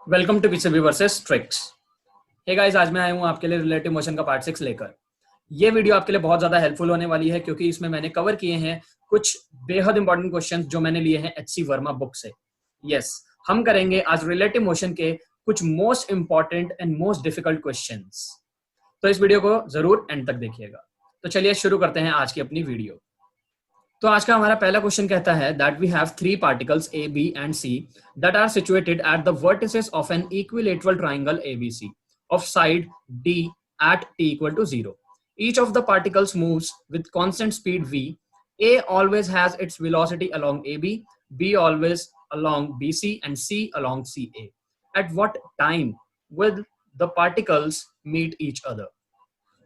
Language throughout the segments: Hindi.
Welcome to PCB versus tricks. Hey guys, आज मैं आया हूँ आपके लिए रिलेटिव मोशन का पार्ट 6 लेकर। ये वीडियो आपके लिए बहुत ज्यादा हेल्पफुल होने वाली है क्योंकि इसमें मैंने कवर किए हैं कुछ बेहद इंपॉर्टेंट क्वेश्चंस जो मैंने लिए हैं एचसी वर्मा बुक से। यस, हम करेंगे आज रिलेटिव मोशन के कुछ most important and most difficult questions. तो इस वीडियो को जरूर एंड तक देखिएगा। तो चलिए शुरू करते हैं आज की अपनी वीडियो। तो आज का हमारा पहला क्वेश्चन कहता है that we have three particles A B and C that are situated at the vertices of an equilateral triangle ABC of side D at t equal to 0. Each of the particles moves with constant speed v. A always has its velocity along AB, B always along BC, and C along CA. At what time will the particles meet each other?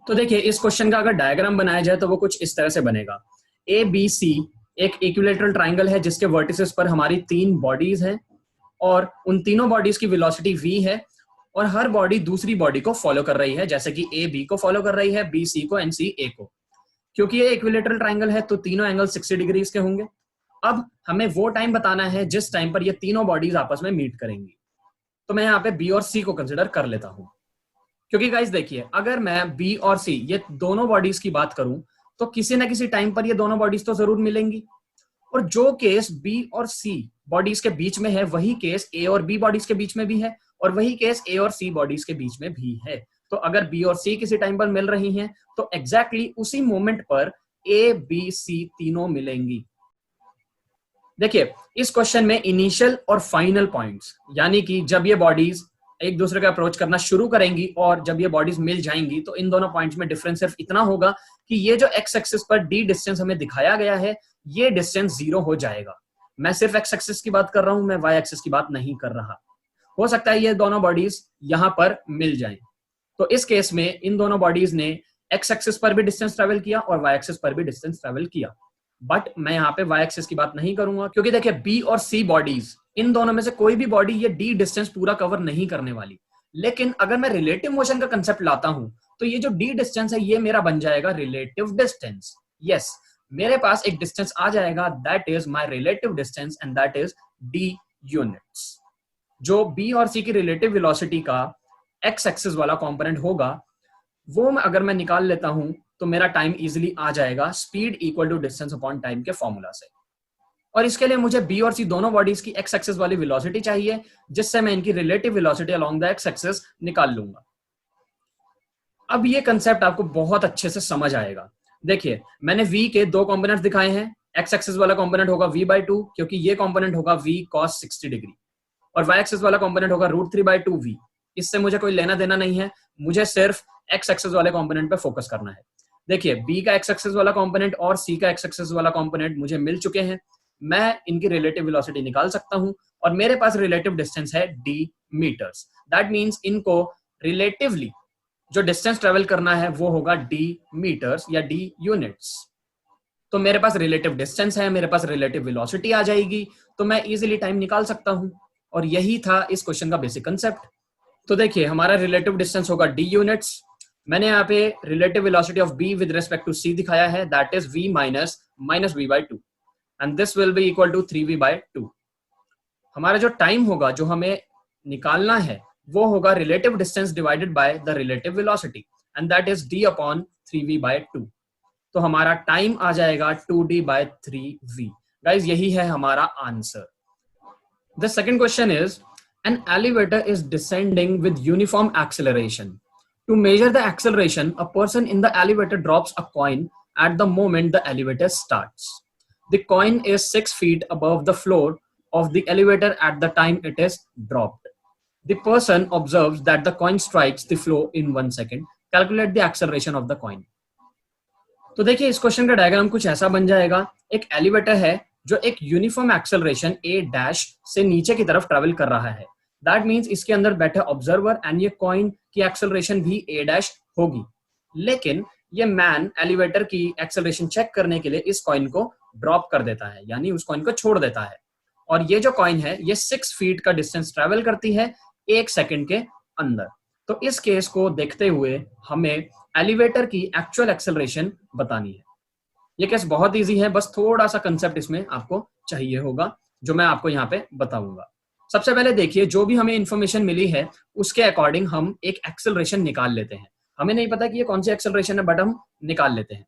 तो देखिए, इस क्वेश्चन का अगर डायग्राम बनाया जाए तो वो कुछ इस तरह से बनेगा। ए बी सी एक इक्विलेटरल ट्राइंगल है जिसके वर्टिसेस पर हमारी तीन बॉडीज हैं और उन तीनों बॉडीज की वेलोसिटी v है और हर बॉडी दूसरी बॉडी को फॉलो कर रही है, जैसे कि ए बी को फॉलो कर रही है, बी सी को, एंड सी ए को। क्योंकि ये इक्विलेटरल ट्राइंगल है तो तीनों एंगल 60 डिग्रीज के होंगे। अब हमें वो टाइम बताना है जिस टाइम पर ये तीनों बॉडीज आपस में मीट करेंगी। तो मैं यहाँ पे बी और सी को कंसिडर कर लेता हूं, क्योंकि गाइस देखिए, अगर मैं बी और सी ये दोनों बॉडीज की बात करूं तो किसी ना किसी टाइम पर ये दोनों बॉडीज तो जरूर मिलेंगी। और जो केस बी और सी बॉडीज के बीच में है वही केस ए और बी बॉडीज के बीच में भी है और वही केस ए और सी बॉडीज के बीच में भी है। तो अगर बी और सी किसी टाइम पर मिल रही हैं तो एग्जैक्टली उसी मोमेंट पर ए बी सी तीनों मिलेंगी। देखिए, इस क्वेश्चन में इनिशियल और फाइनल पॉइंट्स, यानी कि जब ये बॉडीज एक दूसरे का अप्रोच करना शुरू करेंगी और जब ये बॉडीज मिल जाएंगी तो इन दोनों पॉइंट्स में डिफरेंस सिर्फ इतना होगा कि ये जो एक्स एक्सिस पर डी डिस्टेंस हमें दिखाया गया है ये डिस्टेंस 0 हो जाएगा। मैं सिर्फ एक्स एक्सिस की बात कर रहा हूं, मैं वाई एक्सिस की बात नहीं कर रहा। हो सकता है ये दोनों बॉडीज यहां पर मिल जाएं। तो इस केस में इन दोनों बॉडीज ने एक्स एक्सिस पर भी डिस्टेंस ट्रेवल किया और वाई एक्सिस पर भी डिस्टेंस ट्रेवल किया। बट मैं यहाँ पे वाई एक्सिस की बात नहीं करूंगा क्योंकि देखिए, बी और सी बॉडीज, इन दोनों में से कोई भी बॉडी ये डी डिस्टेंस पूरा कवर नहीं करने वाली। लेकिन अगर मैं रिलेटिव मोशन का कंसेप्ट लाता हूं तो ये जो डी डिस्टेंस है ये मेरा बन जाएगा रिलेटिव डिस्टेंस। यस, मेरे पास एक डिस्टेंस आ जाएगा that is my relative distance and that is D units. जो बी और सी की रिलेटिव वेलोसिटी का एक्स एक्सिस वाला कंपोनेंट होगा वो अगर मैं निकाल लेता हूं तो मेरा टाइम इजीली आ जाएगा speed equal to distance upon time के फॉर्मूला से। और इसके लिए मुझे बी और सी दोनों बॉडीज की एक्स एक्सिस वाली वेलोसिटी चाहिए जिससे मैं इनकी relative velocity along the x axis निकाल लूंगा। अब ये कंसेप्ट आपको बहुत अच्छे से समझ आएगा। देखिए, मैंने v के दो कंपोनेंट्स दिखाए हैं। एक्स एक्सिस वाला कंपोनेंट होगा v/2 क्योंकि ये कंपोनेंट होगा v cos 60 डिग्री और y एक्सिस वाला कंपोनेंट होगा √3/2v। इससे मुझे कोई लेना देना नहीं है, मुझे सिर्फ एक्स एक्सिस वाले कंपोनेंट पे फोकस करना है। देखिए, b का एक्स एक्सिस वाला कंपोनेंट और c का एक्स एक्सिस वाला कंपोनेंट मुझे मिल चुके हैं। मैं इनकी रिलेटिव वेलोसिटी निकाल सकता हूं और मेरे पास रिलेटिव डिस्टेंस है d मीटर्स। दैट मींस इनको रिलेटिवली जो डिस्टेंस ट्रेवल करना है वो होगा d मीटर्स या d यूनिट्स। तो मेरे पास रिलेटिव डिस्टेंस है, मेरे पास रिलेटिव वेलोसिटी आ जाएगी, तो मैं इजीली टाइम निकाल सकता हूं। और यही था इस क्वेश्चन का बेसिक कंसेप्ट। तो देखिए, हमारा रिलेटिव डिस्टेंस होगा d यूनिट्स। मैंने यहाँ पे relative velocity of b with respect to c दिखाया है, that is v minus v/2 and this will be equal to 3v/2। हमारा जो टाइम होगा जो हमें निकालना है वो होगा relative distance divided by the relative velocity and that is d upon 3v/2। तो हमारा टाइम आ जाएगा 2d/3v। गाइस, यही है हमारा answer. The second question is an elevator is descending with uniform acceleration. To measure the acceleration, a person in the elevator drops a coin at the moment the elevator starts. The coin is 6 feet above the floor of the elevator at the time it is dropped. The person observes that the coin strikes the floor in 1 second. Calculate the acceleration of the coin. तो देखिए, इस क्वेश्चन का डायग्राम कुछ ऐसा बन जाएगा। एक एलिवेटर है जो एक यूनिफॉर्म एक्सेलरेशन a' से नीचे की तरफ ट्रेवल कर रहा है। दैट मींस इसके अंदर बैठे ऑब्जर्वर एंड ये कॉइन की एक्सेलरेशन भी a' होगी। लेकिन ये मैन एलिवेटर की एक्सेलरेशन चेक करने के लिए इस कॉइन को ड्रॉप कर देता है, यानी उस कॉइन को छोड़ देता है। और ये जो कॉइन है ये 6 फीट का डिस्टेंस ट्रेवल करती है 1 सेकंड के अंदर। तो इस केस को देखते हुए हमें एलिवेटर की एक्चुअल एक्सेलरेशन बतानी है। ये केस बहुत इजी है, बस थोड़ा सा कंसेप्ट इसमें आपको चाहिए होगा जो मैं आपको यहाँ पे बताऊंगा। सबसे पहले देखिए, जो भी हमें इंफॉर्मेशन मिली है उसके अकॉर्डिंग हम एक एक्सेलरेशन निकाल लेते हैं। हमें नहीं पता कि ये कौन सी एक्सेलरेशन है, बट हम निकाल लेते हैं।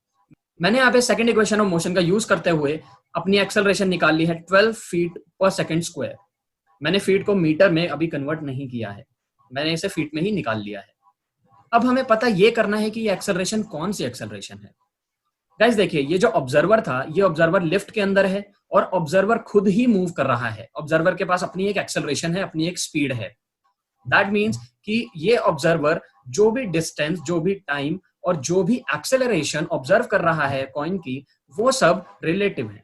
मैंने यहाँ पे सेकंड इक्वेशन ऑफ मोशन का यूज करते हुए अपनी एक्सेलरेशन निकाल ली है 12 फीट पर सेकंड स्क्वायर। मैंने फीट को मीटर में अभी कन्वर्ट नहीं किया है, मैंने इसे फीट में ही निकाल लिया है। अब हमें पता ये करना है कि ये एक्सेलरेशन कौन सी एक्सेलरेशन है। गाइस देखिए, ये जो ऑब्जर्वर था, ये ऑब्जर्वर लिफ्ट के अंदर है और ऑब्जर्वर खुद ही मूव कर रहा है। ऑब्जर्वर के पास अपनी एक एक्सेलरेशन है, अपनी एक स्पीड है। दैट मीन्स कि ये ऑब्जर्वर जो भी डिस्टेंस, जो भी टाइम और जो भी एक्सेलरेशन ऑब्जर्व कर रहा है कॉइन की, वो सब रिलेटिव है।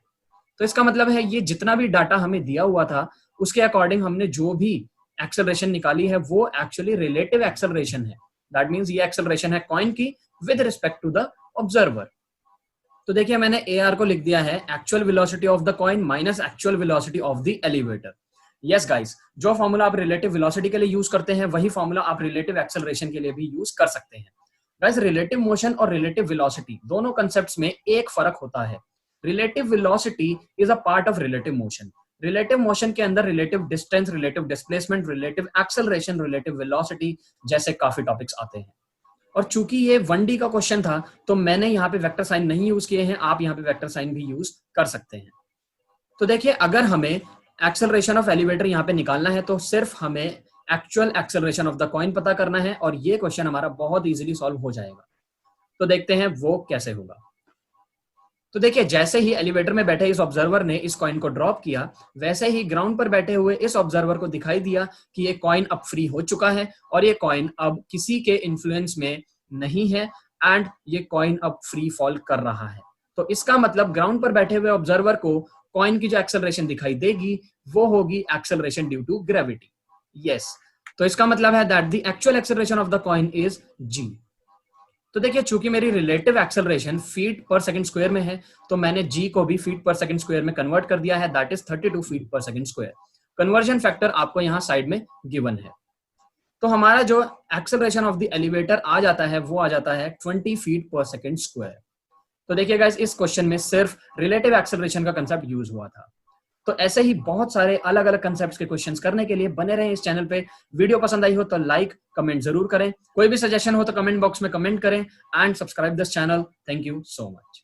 तो इसका मतलब है ये जितना भी डाटा हमें दिया हुआ था उसके अकॉर्डिंग हमने जो भी एक्सेलरेशन निकाली है वो एक्चुअली रिलेटिव एक्सेलरेशन है। दैट मीन्स ये एक्सेलरेशन है कॉइन की with respect to the observer. तो देखिए, मैंने AR को लिख दिया है actual velocity of the coin minus actual velocity of the elevator. Yes guys, जो फॉर्मूला आप रिलेटिव वेलोसिटी के लिए यूज करते हैं वही फॉर्मूला आप रिलेटिव एक्सेलरेशन के लिए भी यूज कर सकते हैं। गाइस, रिलेटिव मोशन और रिलेटिव वेलोसिटी दोनों कांसेप्ट्स में एक फर्क होता है। Relative velocity is a part of relative motion. Relative motion के अंदर relative distance, relative displacement, relative acceleration, relative velocity जैसे काफी टॉपिक्स आते हैं। और चूंकि ये 1D का क्वेश्चन था तो मैंने यहाँ पे वेक्टर साइन नहीं यूज किए हैं, आप यहाँ पे वेक्टर साइन भी यूज कर सकते हैं। तो देखिए, अगर हमें एक्सेलरेशन ऑफ एलिवेटर यहाँ पे निकालना है तो सिर्फ हमें actual acceleration of the coin पता करना है और ये क्वेश्चन हमारा बहुत इजीली सॉल्व हो जाएगा। तो देखते हैं वो कैसे होगा। तो देखिए, जैसे ही एलिवेटर में बैठे इस ऑब्जर्वर ने इस कॉइन को ड्रॉप किया, वैसे ही ग्राउंड पर बैठे हुए इस ऑब्जर्वर को दिखाई दिया कि ये कॉइन अब फ्री हो चुका है और ये कॉइन अब किसी के इन्फ्लुएंस में नहीं है एंड ये कॉइन अब फ्री फॉल कर रहा है। तो इसका मतलब ग्राउंड पर बैठे हुए ऑब्जर्वर को कॉइन की जो एक्सेलरेशन दिखाई देगी वो होगी acceleration due to gravity. Yes, तो इसका मतलब है that the actual acceleration of the coin is g। तो देखिए, चूंकि मेरी relative acceleration feet per second square में है तो मैंने g को भी फीट पर सेकंड स्क्वायर में कन्वर्ट कर दिया है, that is 32 feet per second square. Conversion factor आपको यहाँ साइड में गिवन है। तो हमारा जो एक्सेलरेशन ऑफ द एलिवेटर आ जाता है वो आ जाता है 20 फीट पर सेकंड स्क्वायर। तो देखिए गाइस, इस क्वेश्चन में सिर्फ रिलेटिव एक्सेलरेशन का कंसेप्ट यूज हुआ था। तो ऐसे ही बहुत सारे अलग अलग कंसेप्ट्स के क्वेश्चंस करने के लिए बने रहें इस चैनल पे। वीडियो पसंद आई हो तो लाइक कमेंट जरूर करें, कोई भी सजेशन हो तो कमेंट बॉक्स में कमेंट करें and subscribe this channel. Thank you so much.